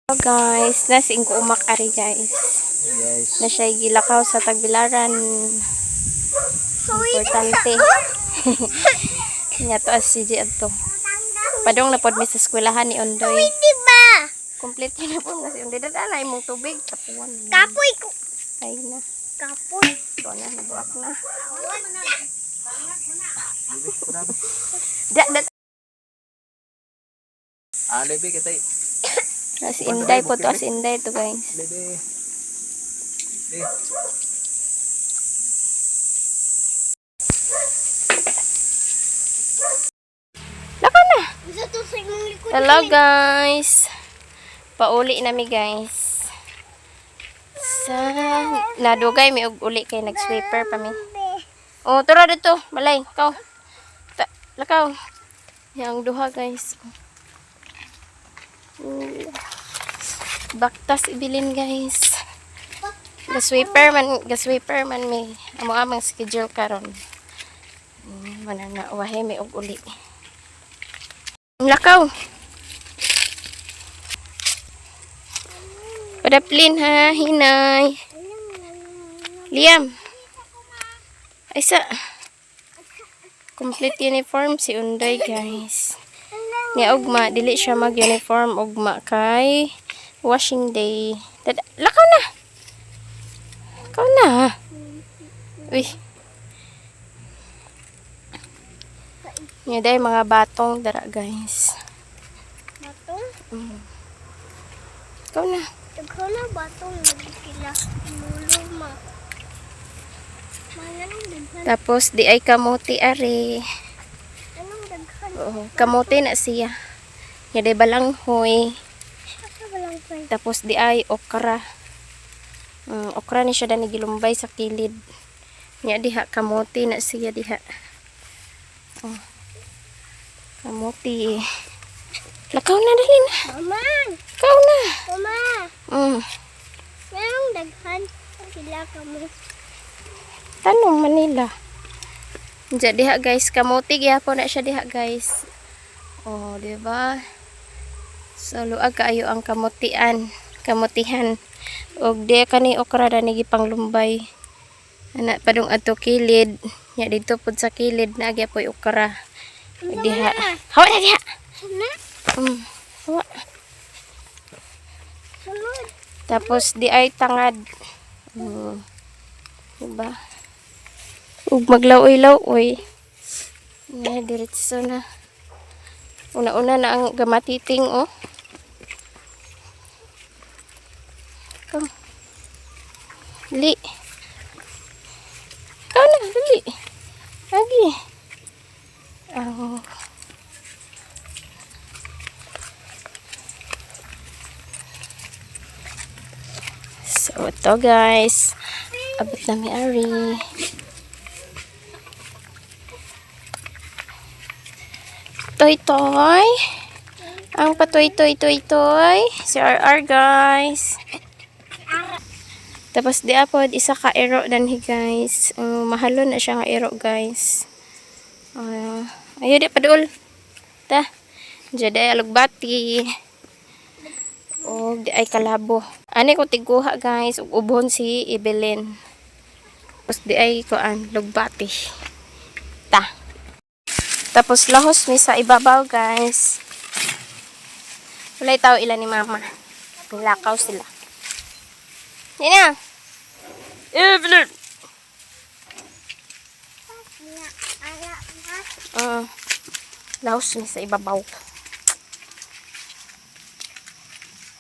Hello guys, nasing ko umakari guys. Yes. Na siya gilakaw sa Tagbilaran. Importante. Kanya to as si Adto. Padong na pod mi sa eskwelahan ni Ondoy. Diba? Complete na po na si Ondoy. Dadalay mong tubig. Tapuan. Kapoy ko. Ay na. Kapoy. Ito na, nabuak na. Lebe kita. As Inday po to, as Inday to guys. Lebe. Laka na. Isa to sa imong likod. Hello guys. Pauli na mi guys. Sa nadugay mi og uli kay nag-sweeper pa mi. Oh, tara dito, balay, kaw. Lakaw. Yang duha guys. Baktas ibilin guys. Gasweeper man mi. Amo-amang schedule karon. Manana wahe mi og uli. Lakaw. Padaplin ha, hinay. Liam. Aysa. Complete uniform si Unday guys. Ni ugma dili siya mag-uniform ugma kay washing day. Lakaw na. Lakaw na. Uy. Nga day mga batong dara guys. Batong? Ikaw na. Ikaw na batong. Sila. Muluma. Anong daghan? Tapos di ay kamuti are. Anong daghan? Oo, kamuti na siya. Nga day balanghoy. Asa ba lang pa? Tapos di ay okra. Okra ni siya dani gilumbay sa kilid. Nya diha kamuti na siya diha. Oh. Kamuti. Lakaw na dali na. Mama! Lakaw na. Mama! Anong daghan? Sila ka mo. Tanong Manila. Diya diha guys, kamuti gyapon na siya diha guys. Oh, di ba? So luag kaayo ang kamutian, kamutihan. Og di kani okra dani gipanglumbay. Ana padung adto kilid. Nya dito pud sa kilid na agya poy okra. Diha. Hawa na diha. Sana? Hawa. Sunod. Tapos di ay tangad. Diba? Ug maglaoy-laoy. Nya diretso na. Una-una na ang gamatiting oh. Ikaw. Dali. Ikaw na, dali. Lagi. Oh. So, ito guys. Abot na may ari. Toy-toy. Ang patoy-toy-toy-toy. Si RR guys. Tapos di apod isa ka ero danhi guys. Mahalo na siya nga ero guys. Ayo di padul. Ta. Diya di ay alugbati. O di ay kalabo. Ani ko tiguha guys. Ug ubon si Evelyn. Tapos di ay kuan lugbati. Ta. Tapos lahos mi sa ibabaw guys. Walay tao ilan ni mama. Nilakaw sila. Nina. Evelyn. Lahos mi sa ibabaw.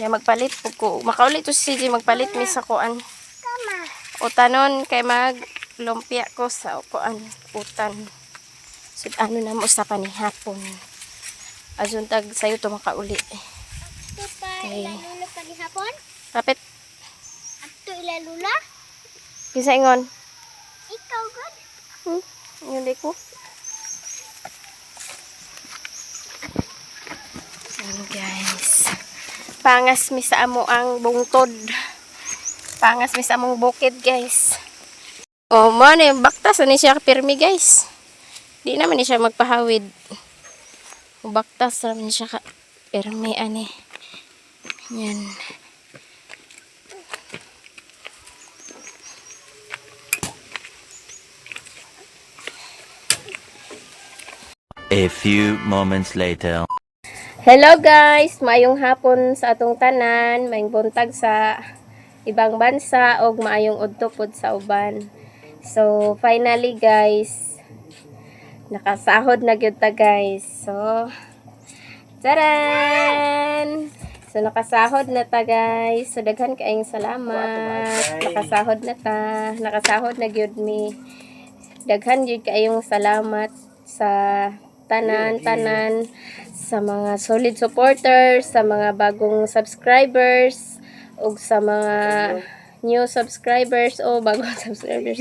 Ya magpalit po ko. Makaulit to si CJ magpalit mi sa kuan. O tanon kay mag lumpia ko sa kuan utan. So, ano na mo sa panihapon. Azun tag sayo to makauli. Ato pa Okay. ilalula pa ni hapon? Kapit. Ato ilalula? Kisa ingon. Ikaw god? Yun di ko. Ayan guys. Pangas mi sa amo ang bungtod. Pangas mi sa among bukid guys. Oh, man eh. Baktas ani siya pirmi guys. Di naman ni siya magpahawid. Baktas naman siya ka pirmi ani. Yan. A few moments later. Hello guys, maayong hapon sa atong tanan, maayong buntag sa ibang bansa og maayong udto pod sa uban. So finally guys, nakasahod na gyud ta guys. So taran! So nakasahod na ta guys. So daghan kaayong salamat. Nakasahod na ta. Nakasahod na gyud mi. Daghan gyud kaayong salamat sa tanan sa mga solid supporters, sa mga bagong subscribers, ug sa mga new subscribers o bagong subscribers.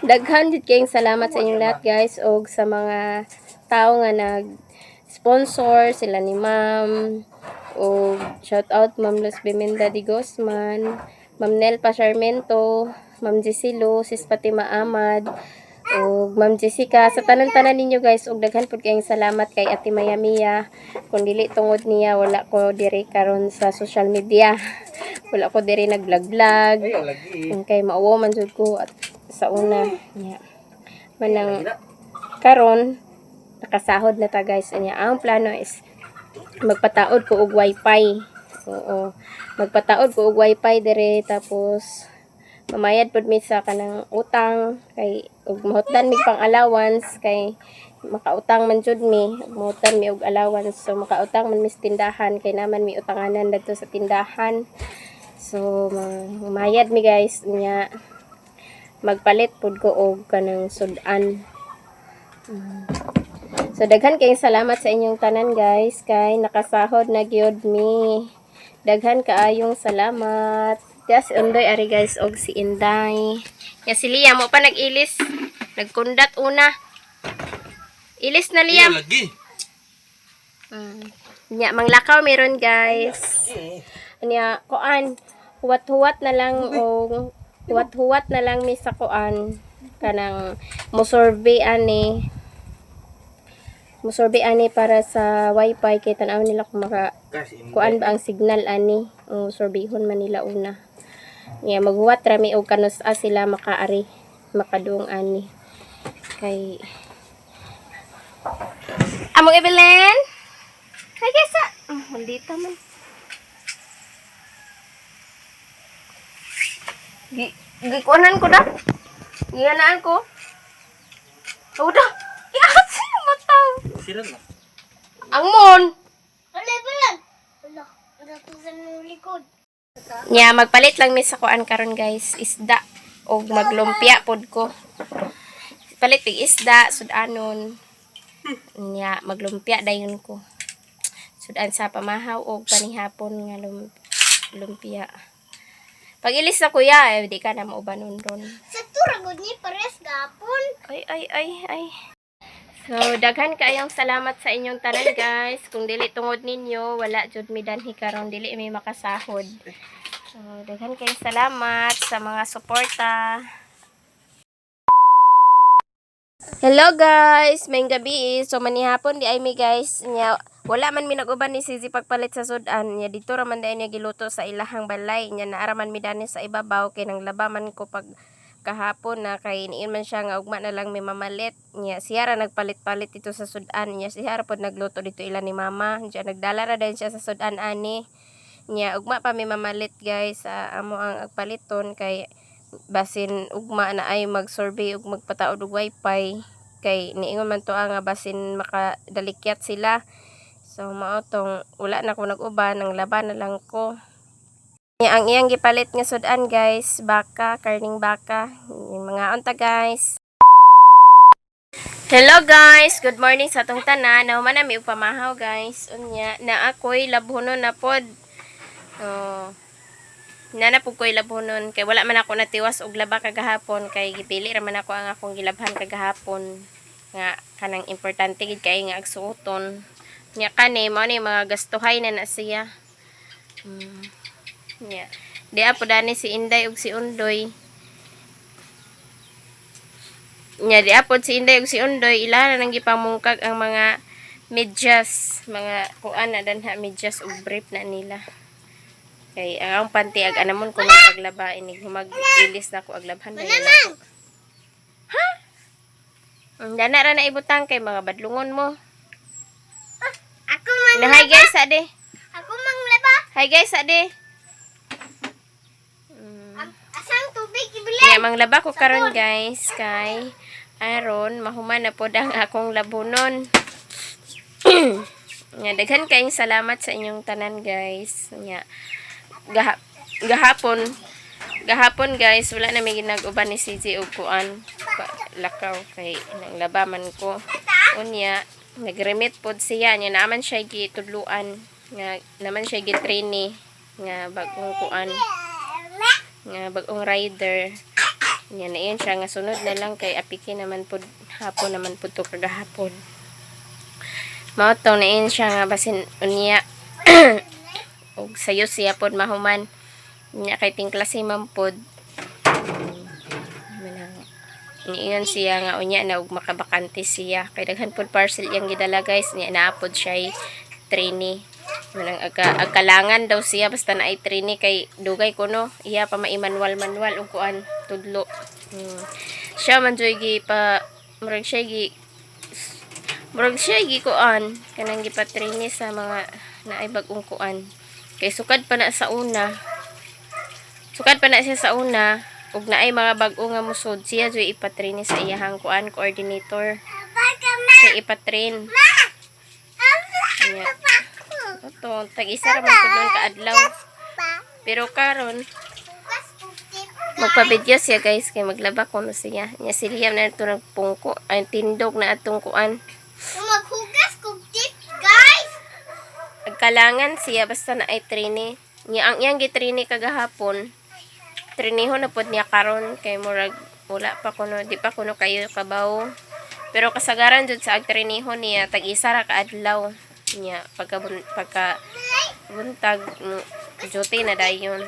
Daghan jud kayong salamat sa inyong lahat guys, ug sa mga tao nga nag-sponsor, sila ni Ma'am, ug shout out Ma'am Luz Biminda Di Guzman, Ma'am Nelpa Sarmento, Ma'am Gisilo, Sis Fatima Ahmad, ug Ma'am Jessica, sa tanan-tanan ninyo guys, ug daghan pud kayong salamat kay Ate Maya Mia. Kung dili tungod niya, wala ko diri karon sa social media. Wala ko diri nag-vlog-vlog. Kay mauwo man jud ko at sa una niya. Manang karon nakasahod na ta guys. Anya ang plano is magpataod ko og wifi. Oo. Magpataod ko og wifi diri, tapos mamayad pud mi sa kanang utang kay ug mahutdan mi pang allowance kay makautang man jud mi, mahutdan mi og allowance. So makautang man mi sa tindahan kay naman mi utanganan dadto sa tindahan. So mamayad mi guys nya magpalit pud ko og kanang sudan. So daghan kayong salamat sa inyong tanan guys kay nakasahod na gyud mi. Daghan kaayong salamat. Yes, undoy ari guys og si Inday. Ya si Liam mo pa nag-ilis. Nagkundat una. Ilis na Liam. Lagi. Nya manglakaw meron guys. Nya kuan huwat-huwat na lang og huwat-huwat na lang mi sa kuan kanang mosurvey ani. Mosurvey ani para sa wifi kay tan-aw nila kung maka kuan ba ang signal ani. Sorbihon man nila una. Yeah, maghuwat rami og kanus sila makaari makaduong ani kay among Evelyn kay kesa maldita man gikuanan ko da giyanaan ko uda iat sino mataw Sira na. ang mon Wala ba yan? Wala. Wala po sa likod. nya magpalit lang mi sa kuan karon guys isda og maglumpia pod ko palit pig isda sudanon nya maglumpia dayon ko sudan sa pamahaw og panihapon nga lumpia pag ilis na kuya di ka na maubanon ron Sa turagod ni pares gapon. ay so daghan kaayong salamat sa inyong tanan guys. Kung dili tungod ninyo wala jud mi danhi karon dili mi makasahod. So daghan kayong salamat sa mga suporta. Hello guys, may gabi. So manihapon di ay mi guys. Nya wala man mi nag-uban ni Sisi pagpalit sa sudan. Nya dito ra man dayon niya giluto sa ilahang balay. Nya naara man mi dani sa ibabaw kay nang labaman ko pag kahapon na kay iniin man siya nga ugma na lang may mamalit niya siya ra nagpalit-palit dito sa sudan niya siya ra pod nagluto dito ila ni mama niya nagdala ra din siya sa sudan ani niya ugma pa may mamalit guys amo ang agpaliton kay basin ugma na ay mag-survey ug magpataod og wifi kay niingon man to nga basin makadalikyat sila so mao tong wala na ko nag-uban nang laban na lang ko. Ang iyang gipalit nga sudan guys, baka, karning baka. Yung mga unta guys. Hello guys, good morning sa atong tanan. Nahuman na may pamahaw guys. Unya, na ako'y labhonon na pod. Na po ko'y labhonon. Kay wala man ako natiwas og laba kagahapon. Kay gipili raman ako ang akong gilabhan kagahapon. Nga kanang importante gid kay nga agsuoton. Nya kani mao ni mga gastuhay na siya. Yeah. Di apo dani si Inday ug si Undoy. Nya di apo si Inday ug si Undoy ila na nang gipamungkag ang mga medyas, mga kuan na danha medyas ug brief na nila. Kay ang panty ag anamon ko magpaglaba inig humag-ilis na ko aglabhan na yun. Ha? Dana ra na ibutang kay mga badlungon mo. Ako mang Na hi guys ade. Ako mang laba. Hi guys ade. Asang tubig ibili. Kaya manglaba ko karon guys kay aron mahuman na pod ang akong labunon. Nga daghan kayong salamat sa inyong tanan guys. Nga gahapon guys wala na may ginag-uban ni CJ og kuan lakaw kay nanglaba man ko. Unya nagremit pod siya nya naman siya gitudluan nga naman siya gitraini nga bagong kuan nga bagong rider nya na yun siya nga sunod na lang kay apiki naman pod hapon naman pod to kagahapon mao to na yun siya nga basin unya og sayo siya pod mahuman nya kay tingklase man pod niingon siya nga unya na og makabakante siya kay daghan pod parcel yang gidala guys nya naapod siya trainee manang agkalangan daw siya basta na ay trainee kay dugay kuno iya pa maimanual og kuan tudlo siya man joy gi pa murag siya gi kuan kanang gi pa trainee sa mga naay bag-ong kuan kay sukad pa na siya sa una ug naay mga bag-o nga musod siya joy ipatrain sa iyahang kuan coordinator siya ipatrain ito tag-isa ra man pud nun kaadlaw pero karon magpa-video siya guys kay maglaba kuno siya nya siliyam na ito nagpungko ay tindog na atong kuan Maghugas kog tip, guys. agkalangan siya basta na ay trainee nya ang iyang gitrainee kagahapon triniho na pod niya karon kay murag wala pa kuno di pa kuno kayo kabaw pero kasagaran jud sa agtriniho niya tag-isa ra ka adlaw niya pagka buntag duty na dayon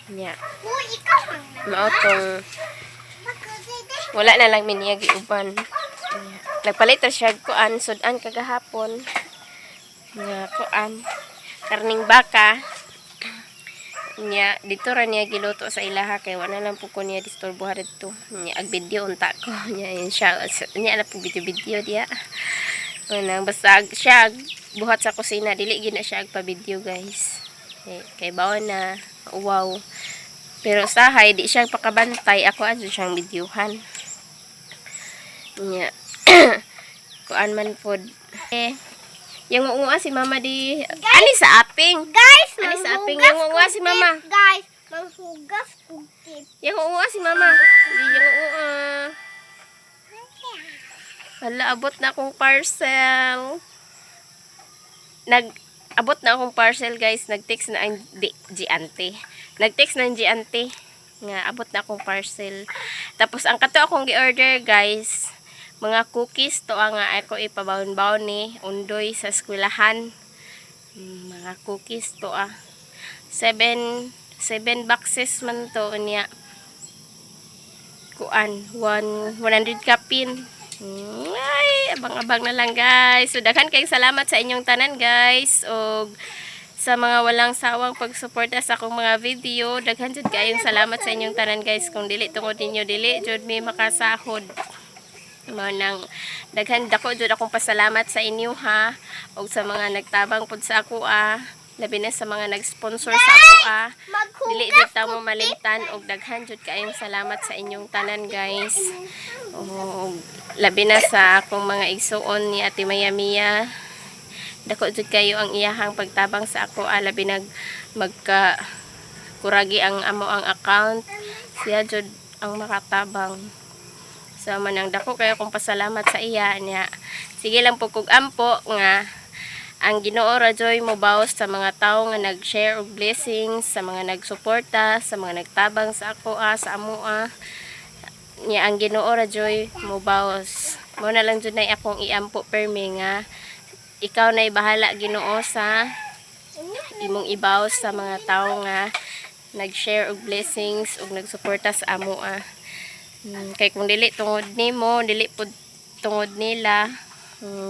niya Uy, ikaw ang mao tong wala na lang minya giuban nagpalit ra siya kuan sudan kagahapon nga kuan karning baka nya dito ra niya giluto sa ilaha kay wala lang po ko niya disturbo dito nya ag video unta ko nya siya nya na po video dia nang basta siya buhat sa kusina dili gid na siya agpa video guys kay bawon na wow pero sahay di siya pakabantay ako adto siyang videohan nya kuan man pod yung uunga si mama di ani sa aping Guys, ani sa aping manghugas yung uunga si kog mama tip, guys, manghugas kog tip. yung uunga si mama yung uunga wala abot na akong parcel abot na akong parcel guys nag-text na ang Giante nag-text na ang Giante nga abot na akong parcel tapos ang kato akong gi-order guys mga cookies to nga ako ipabaon-baon ni undoy sa eskwelahan mga cookies to 7 boxes man to niya kuan 100 kapin ay abang-abang na lang guys so daghan kayong salamat sa inyong tanan guys og sa mga walang sawang pagsuporta sa akong mga video daghan jud kayong salamat sa inyong tanan guys kung dili tungod ninyo dili jud may makasahod nang daghan dako jud akong pasalamat sa inyo ha og sa mga nagtabang pud sa ako labi na sa mga nag-sponsor sa ako dili jud ta mo malimtan og daghan jud kaayong salamat sa inyong tanan guys og labi na sa akong mga igsuon ni Ate Maya Mia dako jud kayo ang iyahang pagtabang sa ako labi nag magka kuragi ang amo ang account siya jud ang makatabang sa manang dako kayo kung pasalamat sa iya niya sige lang po kog ampo nga ang Ginoo ra joy mo bawas sa mga tawo nga nag-share og blessings sa mga nagsuporta sa mga nagtabang sa ako sa amo niya ang Ginoo ra joy mo bawas mo na lang jud nay akong iampo permi nga ikaw nay bahala Ginoo sa imong ibawas sa mga tawo nga nag-share og blessings ug nagsuporta sa amo kay kung dili tungod nimo dili pud tungod nila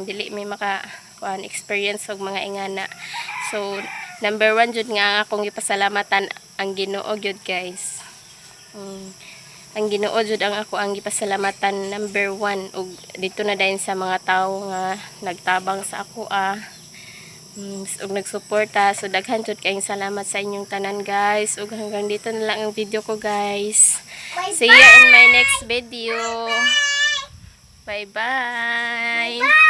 dili may maka experience og mga ingana so number 1 jud nga akong gipasalamatan ang Ginoo gyud guys. Ang Ginoo jud ang ako ang gipasalamatan number 1 ug dito na dayon sa mga tawo nga nagtabang sa ako ug nagsuporta. So daghan jud kayong salamat sa inyong tanan guys. Ug hanggang dito na lang ang video ko guys. See you in my next video. Bye bye.